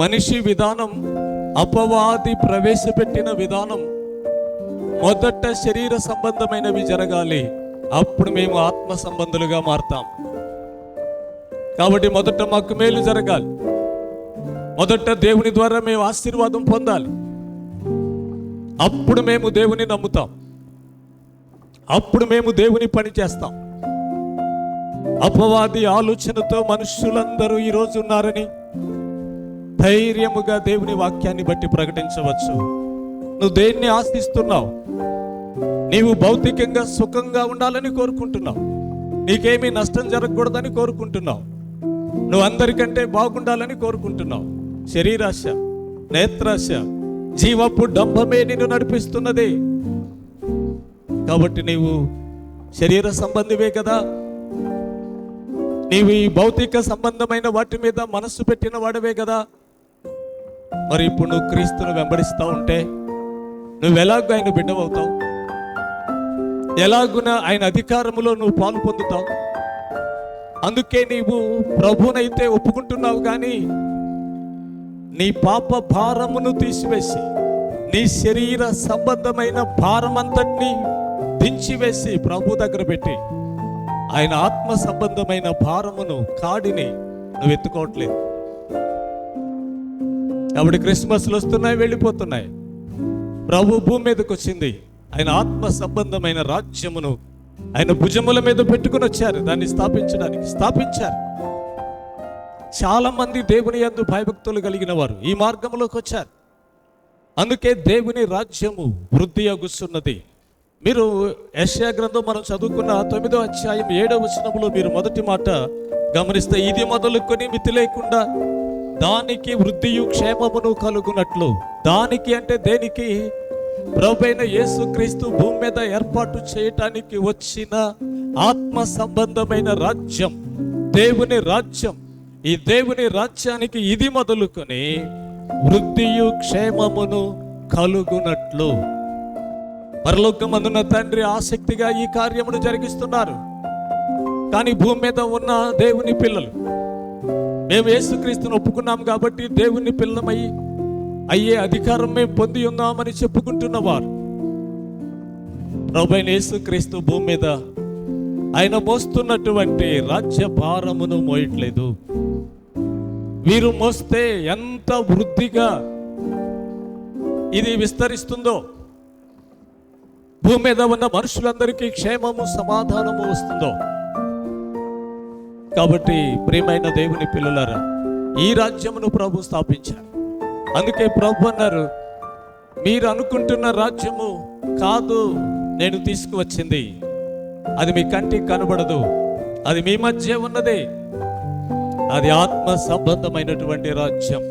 మనిషి విధానం, అపవాది ప్రవేశపెట్టిన విధానం, మొదట శరీర సంబంధమైనవి జరగాలి, అప్పుడు మేము ఆత్మ సంబంధులుగా మారుతాం. కాబట్టి మొదట మాకు మేలు జరగాలి, మొదట దేవుని ద్వారా మేము ఆశీర్వాదం పొందాలి, అప్పుడు మేము దేవుని నమ్ముతాం, అప్పుడు మేము దేవుని పని చేస్తాం. అపవాది ఆలోచనతో మనుషులందరూ ఈరోజు ఉన్నారని ధైర్యముగా దేవుని వాక్యాన్ని బట్టి ప్రకటించవచ్చు. నువ్వు దేన్ని ఆశిస్తున్నావు? నీవు భౌతికంగా సుఖంగా ఉండాలని కోరుకుంటున్నావు, నీకేమీ నష్టం జరగకూడదని కోరుకుంటున్నావు, నువ్వు అందరికంటే బాగుండాలని కోరుకుంటున్నావు. శరీరాశ, నేత్రాశ, జీవపు డంబమే నిన్ను నడిపిస్తున్నది. కాబట్టి నీవు శరీర సంబంధివే కదా, నీవు ఈ భౌతిక సంబంధమైన వాటి మీద మనస్సు పెట్టిన వాడవే కదా. మరి ఇప్పుడు నువ్వు క్రీస్తును వెంబడిస్తూ ఉంటే నువ్వు ఎలాగూ ఆయన బిడ్డవవుతావు, ఎలాగున ఆయన అధికారములో నువ్వు పాలు పొందుతావు. అందుకే నీవు ప్రభునైతే ఒప్పుకుంటున్నావు, కానీ నీ పాప భారమును తీసివేసి, నీ శరీర సంబంధమైన భారమంతటినీ దించివేసి ప్రభు దగ్గర పెట్టి ఆయన ఆత్మ సంబంధమైన భారమును, కాడిని నువ్వు ఎత్తుకోవట్లేదు. కాబట్టి క్రిస్మస్లు వస్తున్నాయి, వెళ్ళిపోతున్నాయి. ప్రభు భూమి మీదకి వచ్చింది, ఆయన ఆత్మ సంబంధమైన రాజ్యమును ఆయన భుజముల మీద పెట్టుకుని వచ్చారు, దాన్ని స్థాపించారు. చాలా మంది దేవుని యందు భయభక్తులు కలిగిన వారు ఈ మార్గంలోకి వచ్చారు. అందుకే దేవుని రాజ్యము వృద్ధి అగుస్తున్నది. మీరు యెషయా గ్రంథం మనం చదువుకున్న 9వ అధ్యాయం 7వ వచనంలో మీరు మొదటి మాట గమనిస్తే, ఇది మొదలుకొని మితి లేకుండా దానికి వృద్ధియు క్షేమమును కలుగునట్లు. దానికి అంటే దేనికి? ప్రభువైన యేసుక్రీస్తు భూమి మీద ఏర్పాటు చేయటానికి వచ్చిన ఆత్మ సంబంధమైన రాజ్యం, దేవుని రాజ్యం. ఈ దేవుని రాజ్యానికి ఇది మొదలుకొని వృద్ధియు క్షేమమును కలుగునట్లు. పరలోకమందున్న తండ్రి ఆసక్తిగా ఈ కార్యమును జరిగిస్తున్నారు. కానీ భూమి మీద ఉన్న దేవుని పిల్లలు, మేము యేసుక్రీస్తును ఒప్పుకున్నాం కాబట్టి దేవుని పిల్లమై అయ్యే అధికారం మేము పొంది ఉన్నామని చెప్పుకుంటున్న వారు ప్రభువైన యేసుక్రీస్తు భూమి మీద ఆయన మోస్తున్నటువంటి రాజ్య భారమును మోయట్లేదు. వీరు మోస్తే ఎంత వృద్ధిగా ఇది విస్తరిస్తుందో, భూమి మీద ఉన్న మనుషులందరికీ క్షేమము, సమాధానము వస్తుందో. కాబట్టి ప్రియమైన దేవుని పిల్లలారా, ఈ రాజ్యమును ప్రభు స్థాపించారు. అందుకే ప్రభు అన్నారు, మీరు అనుకుంటున్న రాజ్యము కాదు నేను తీసుకువచ్చింది, అది మీ కంటికి కనబడదు, అది మీ మధ్య ఉన్నది, అది ఆత్మ సంబంధమైనటువంటి రాజ్యం.